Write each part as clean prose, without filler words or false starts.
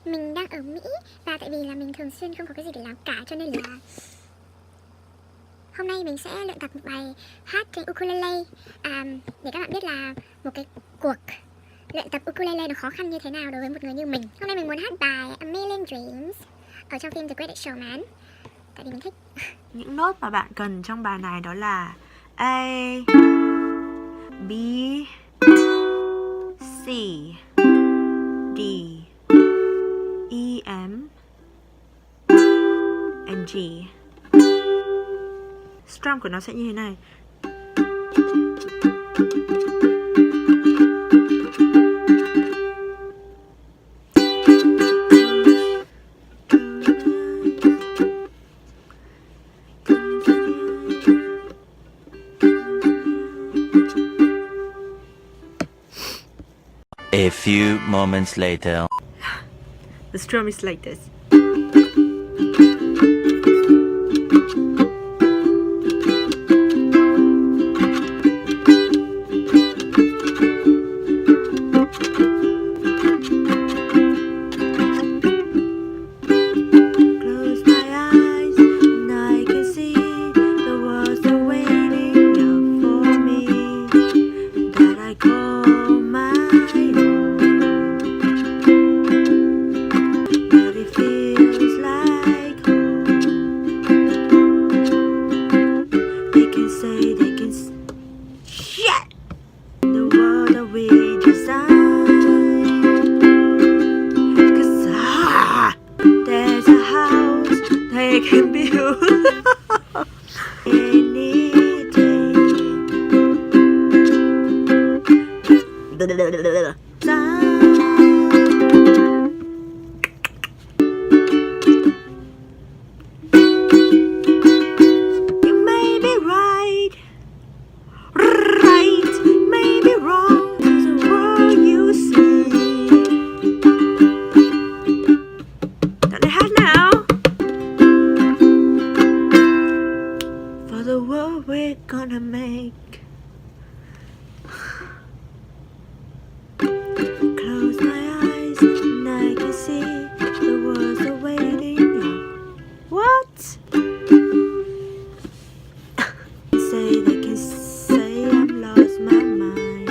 mình đang ở Mỹ và tại vì là mình thường xuyên không có cái gì để làm cả, cho nên là hôm nay mình sẽ luyện tập một bài hát trên ukulele. Để các bạn biết là một cái cuộc luyện tập ukulele nó khó khăn như thế nào đối với một người như mình. Hôm nay mình muốn hát bài A Million Dreams ở trong phim The Greatest Showman, tại vì mình thích. Những nốt mà bạn cần trong bài này đó là A, B, C, D, E, M, and G. Strum của nó sẽ như thế này. A few moments later. The strum is like this. Can be any day. You may be right, may be wrong. The world you see. Don't they have now? The world we're gonna make. Close my eyes and I can see the world's awaiting. What? They can say I've lost my mind.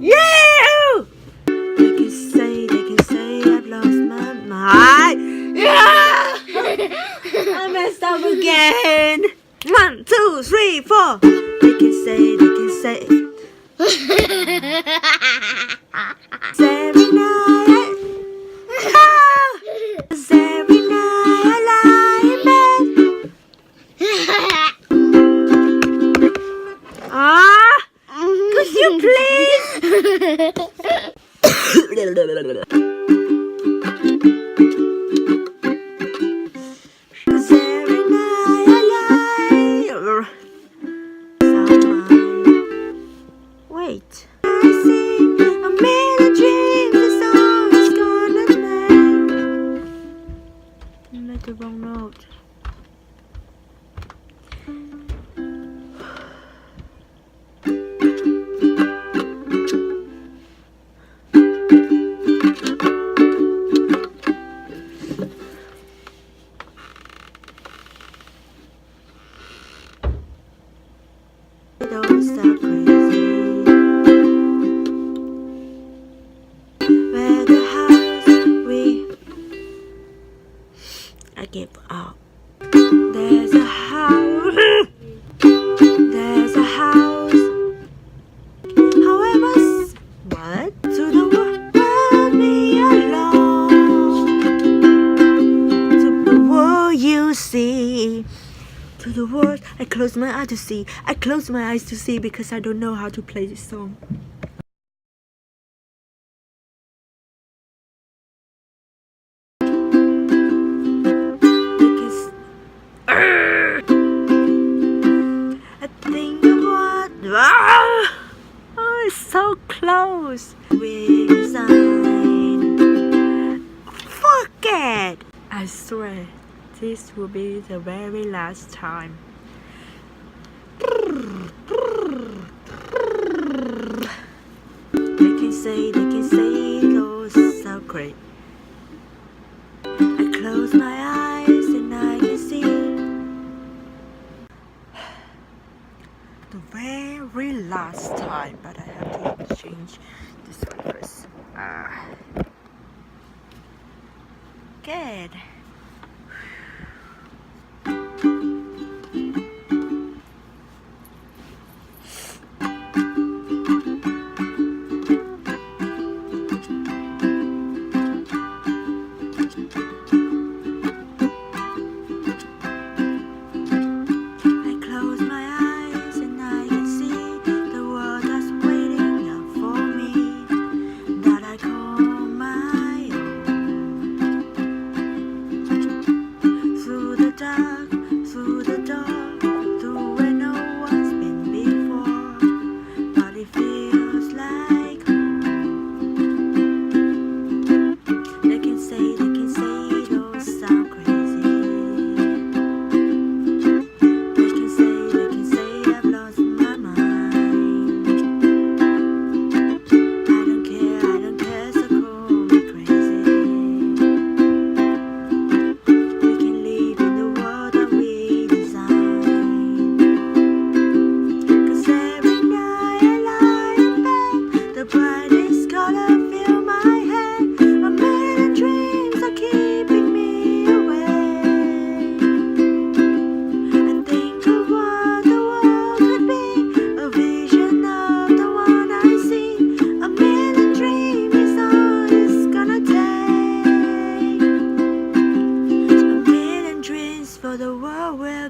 Yeah! They can say I've lost my mind. Yeah! I messed up again. 1, 2, 3, 4. They can say. Every night, every night I lie in bed. Could you please? Wait. I sing a million dreams, that's all it's gonna make. I made the wrong note. Don't stop crazy. Where the house I give up. There's a house. There's a house. However, what to the world? Let me alone. To the world you see. To the world, I close my eyes to see. I close my eyes to see because I don't know how to play this song. I think of what? Oh, it's so close. Resign. Forget. I swear. This will be the very last time. They can say those this one first. Good.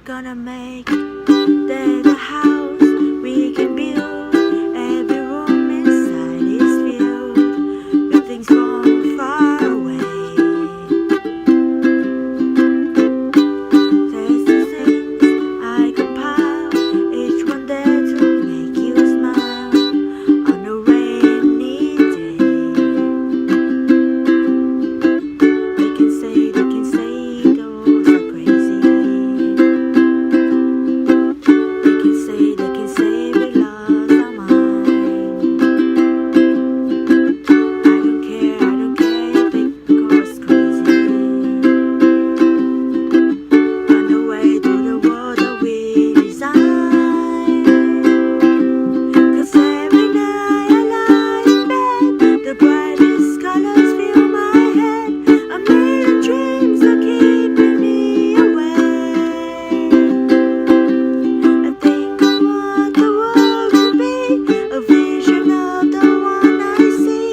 Gonna make there's a house we can build. Every room inside is filled with things from far away. There's the things I compile, each one there to make you smile on a rainy day. They can say those are crazy. They can say we lost our mind. I don't care if they call us crazy. On the way to the world that we design. 'Cause every night I lie in bed, the brightest colors fill my head. A million dreams are keeping me awake. I think of what the world could be, a vision of the one I see.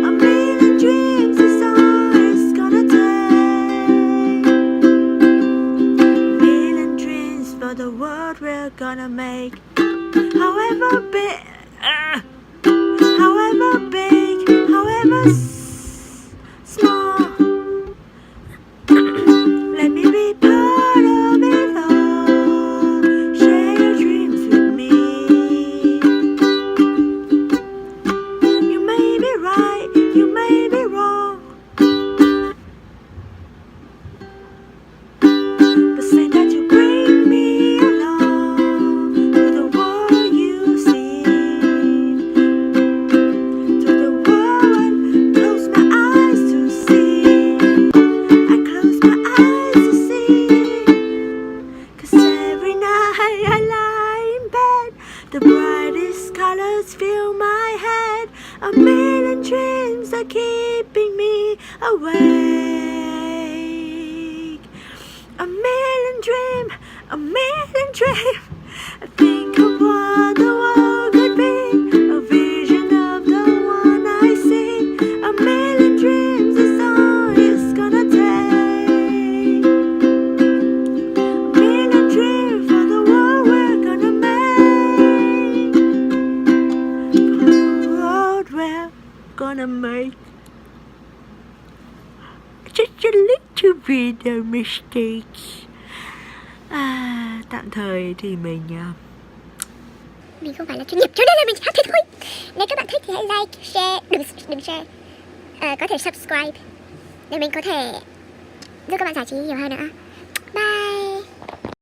A million dreams is all it's gonna take. A million dreams for the world we're gonna make. However big, however small. Let me be part of it all. Share your dreams with me. You may be right, you may be wrong, but say that you bring me along to the world you see. To the world and close my eyes to see. I close my eyes to see. 'Cause every night I lie in bed, the brightest colors fill my head. A million dreams are keeping me awake. A million dream. I think of what the world could be, a vision of the one I see. A million dreams is all it's gonna take. A million dreams for the world we're gonna make. For the world we're gonna make. Just a little bit of mistake. Tạm thời thì mình không phải là chuyên nghiệp, cho nên là mình chỉ hát thế thôi. Nếu các bạn thích thì hãy like, share, đừng share, có thể subscribe để mình có thể giúp các bạn giải trí nhiều hơn nữa.